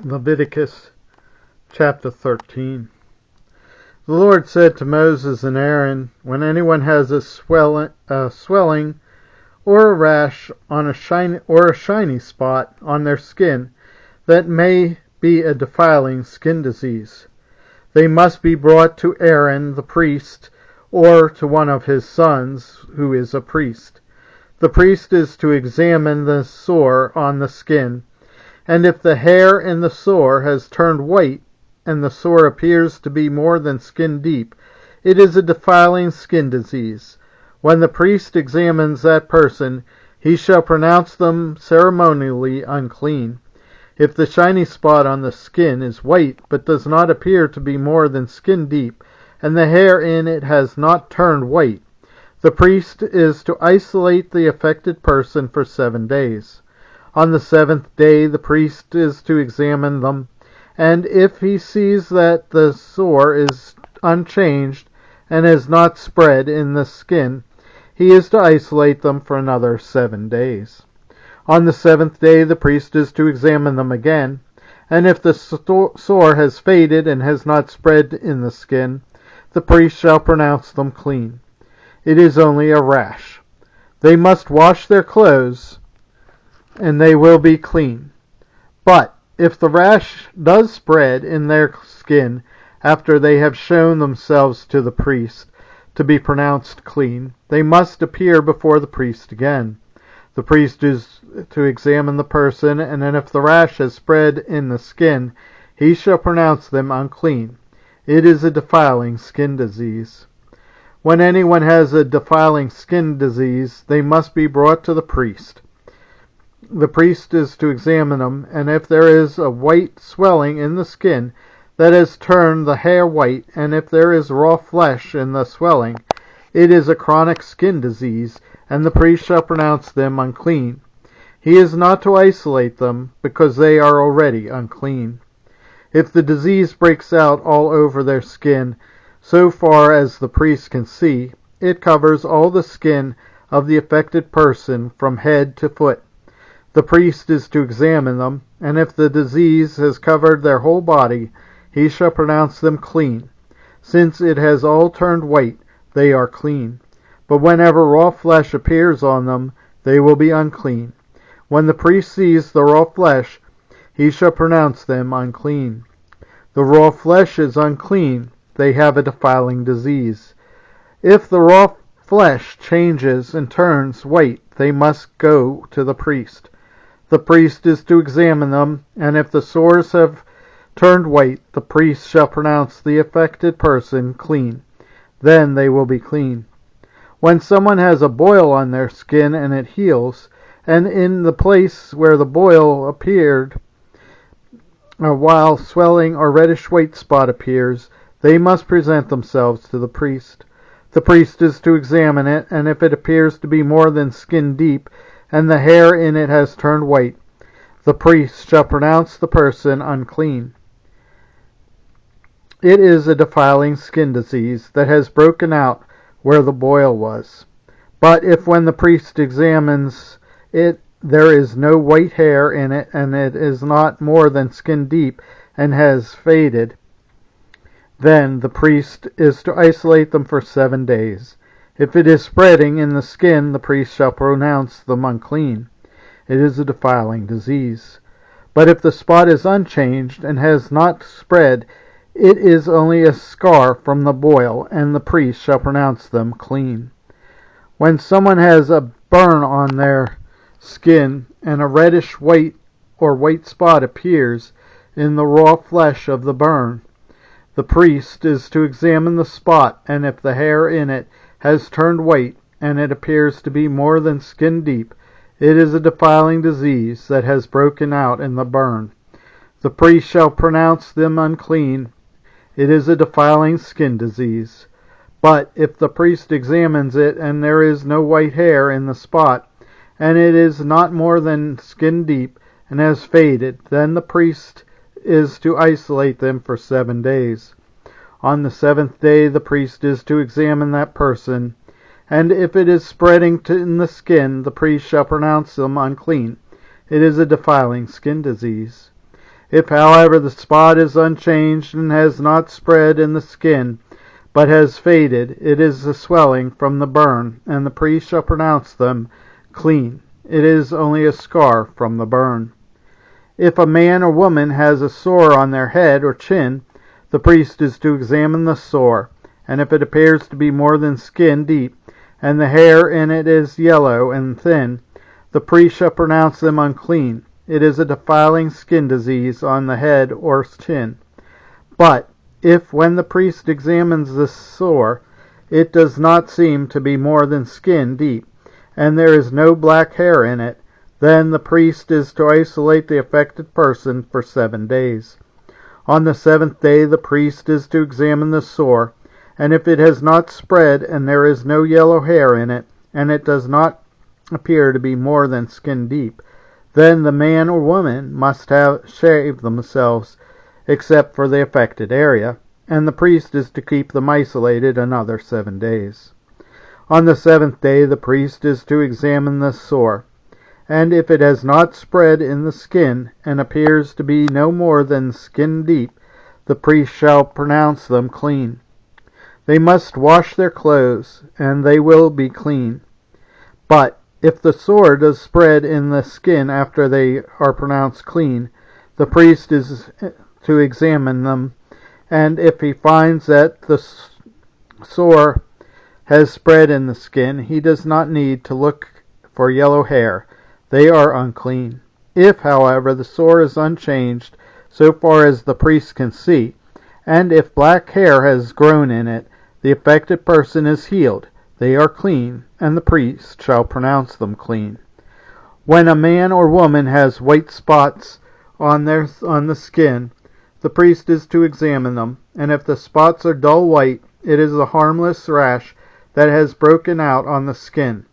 Leviticus Chapter 13. The Lord said to Moses and Aaron, when anyone has a swelling or a rash on a shiny spot on their skin that may be a defiling skin disease, they must be brought to Aaron the priest or to one of his sons who is a priest. The priest is to examine the sore on the skin, and if the hair in the sore has turned white, and the sore appears to be more than skin deep, it is a defiling skin disease. When the priest examines that person, he shall pronounce them ceremonially unclean. If the shiny spot on the skin is white, but does not appear to be more than skin deep, and the hair in it has not turned white, the priest is to isolate the affected person for 7 days. On the 7th day the priest is to examine them, and if he sees that the sore is unchanged and has not spread in the skin, he is to isolate them for another 7 days. On the 7th day the priest is to examine them again, and if the sore has faded and has not spread in the skin, the priest shall pronounce them clean. It is only a rash. They must wash their clothes, and they will be clean. But if the rash does spread in their skin after they have shown themselves to the priest to be pronounced clean, they must appear before the priest again. The priest is to examine the person, and then if the rash has spread in the skin, he shall pronounce them unclean. It is a defiling skin disease. When anyone has a defiling skin disease, they must be brought to the priest. The priest is to examine them, and if there is a white swelling in the skin that has turned the hair white, and if there is raw flesh in the swelling, it is a chronic skin disease, and the priest shall pronounce them unclean. He is not to isolate them, because they are already unclean. If the disease breaks out all over their skin, so far as the priest can see, it covers all the skin of the affected person from head to foot. The priest is to examine them, and if the disease has covered their whole body, he shall pronounce them clean. Since it has all turned white, they are clean. But whenever raw flesh appears on them, they will be unclean. When the priest sees the raw flesh, he shall pronounce them unclean. The raw flesh is unclean. They have a defiling disease. If the raw flesh changes and turns white, they must go to the priest. The priest is to examine them, and if the sores have turned white, the priest shall pronounce the affected person clean. Then they will be clean. When someone has a boil on their skin and it heals, and in the place where the boil appeared, while swelling or reddish white spot appears, they must present themselves to the priest. The priest is to examine it, and if it appears to be more than skin deep, and the hair in it has turned white, the priest shall pronounce the person unclean. It is a defiling skin disease that has broken out where the boil was. But if when the priest examines it, there is no white hair in it, and it is not more than skin deep and has faded, then the priest is to isolate them for 7 days. If it is spreading in the skin, the priest shall pronounce them unclean. It is a defiling disease. But if the spot is unchanged and has not spread, it is only a scar from the boil, and the priest shall pronounce them clean. When someone has a burn on their skin, and a reddish white or white spot appears in the raw flesh of the burn, the priest is to examine the spot, and if the hair in it has turned white, and it appears to be more than skin deep, it is a defiling disease that has broken out in the burn. The priest shall pronounce them unclean. It is a defiling skin disease. But if the priest examines it, and there is no white hair in the spot, and it is not more than skin deep and has faded, then the priest is to isolate them for 7 days. On the 7th day the priest is to examine that person, and if it is spreading in the skin, the priest shall pronounce them unclean. It is a defiling skin disease. If, however, the spot is unchanged and has not spread in the skin, but has faded, it is a swelling from the burn, and the priest shall pronounce them clean. It is only a scar from the burn. If a man or woman has a sore on their head or chin, the priest is to examine the sore, and if it appears to be more than skin deep, and the hair in it is yellow and thin, the priest shall pronounce them unclean. It is a defiling skin disease on the head or chin. But if, when the priest examines the sore, it does not seem to be more than skin deep, and there is no black hair in it, then the priest is to isolate the affected person for 7 days. On the 7th day the priest is to examine the sore, and if it has not spread and there is no yellow hair in it, and it does not appear to be more than skin deep, then the man or woman must shave themselves, except for the affected area, and the priest is to keep them isolated another 7 days. On the 7th day the priest is to examine the sore, and if it has not spread in the skin, and appears to be no more than skin deep, the priest shall pronounce them clean. They must wash their clothes, and they will be clean. But if the sore does spread in the skin after they are pronounced clean, the priest is to examine them, and if he finds that the sore has spread in the skin, he does not need to look for yellow hair. They are unclean. If, however, the sore is unchanged so far as the priest can see, and if black hair has grown in it, the affected person is healed. They are clean, and the priest shall pronounce them clean. When a man or woman has white spots on the skin, the priest is to examine them, and if the spots are dull white, it is a harmless rash that has broken out on the skin.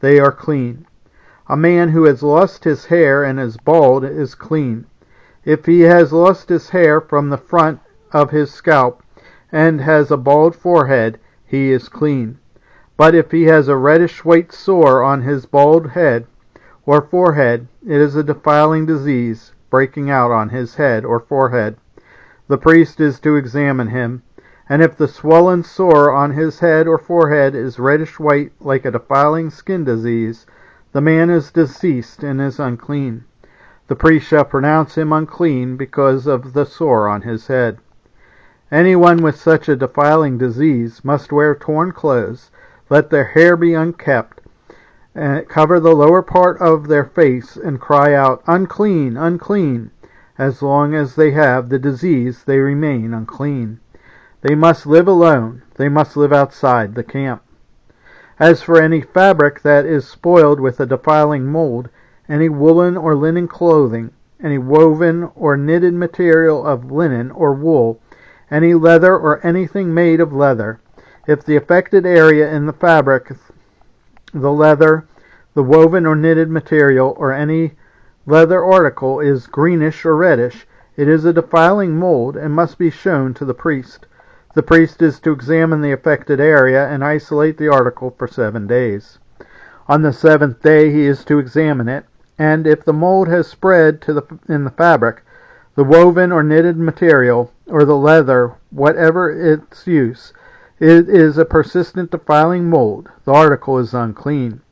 They are clean. A man who has lost his hair and is bald is clean. If he has lost his hair from the front of his scalp and has a bald forehead, he is clean. But if he has a reddish-white sore on his bald head or forehead, it is a defiling disease breaking out on his head or forehead. The priest is to examine him, and if the swollen sore on his head or forehead is reddish-white like a defiling skin disease, the man is deceased and is unclean. The priest shall pronounce him unclean because of the sore on his head. Anyone with such a defiling disease must wear torn clothes, let their hair be unkempt, and cover the lower part of their face, and cry out, "Unclean, unclean!" As long as they have the disease, they remain unclean. They must live alone. They must live outside the camp. As for any fabric that is spoiled with a defiling mold, any woolen or linen clothing, any woven or knitted material of linen or wool, any leather or anything made of leather, if the affected area in the fabric, the leather, the woven or knitted material, or any leather article is greenish or reddish, it is a defiling mold and must be shown to the priest. The priest is to examine the affected area and isolate the article for 7 days. On the 7th day he is to examine it, and if the mold has spread in the fabric, the woven or knitted material, or the leather, whatever its use, it is a persistent defiling mold. The article is unclean.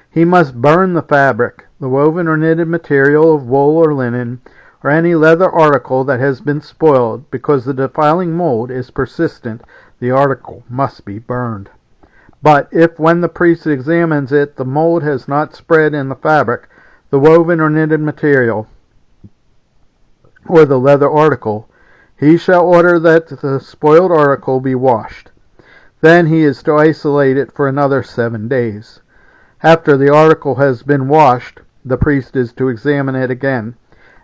He must burn the fabric, the woven or knitted material of wool or linen, or any leather article that has been spoiled, because the defiling mold is persistent. The article must be burned. But if, when the priest examines it, the mold has not spread in the fabric, the woven or knitted material, or the leather article, he shall order that the spoiled article be washed. Then he is to isolate it for another 7 days. After the article has been washed, the priest is to examine it again,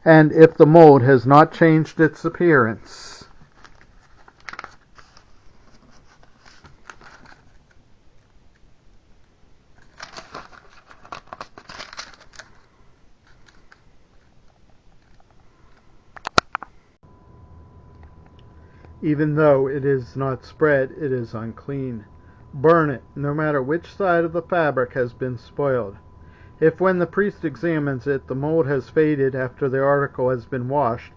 and if the mold has not changed its appearance, even though it is not spread, it is unclean. Burn it, no matter which side of the fabric has been spoiled. If, when the priest examines it, the mold has faded after the article has been washed,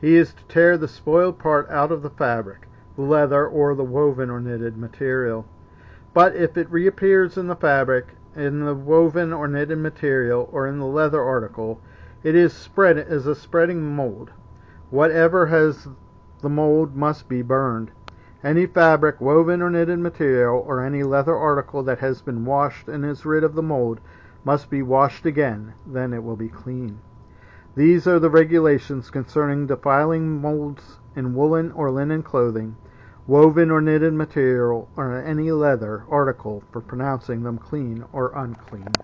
He is to tear the spoiled part out of the fabric, the leather, or the woven or knitted material. But if it reappears in the fabric, in the woven or knitted material, or in the leather article, it is a spreading mold. Whatever has the mold must be burned. Any fabric, woven or knitted material, or any leather article that has been washed and is rid of the mold must be washed again, then it will be clean. These are the regulations concerning defiling molds in woolen or linen clothing, woven or knitted material, or any leather article, for pronouncing them clean or unclean.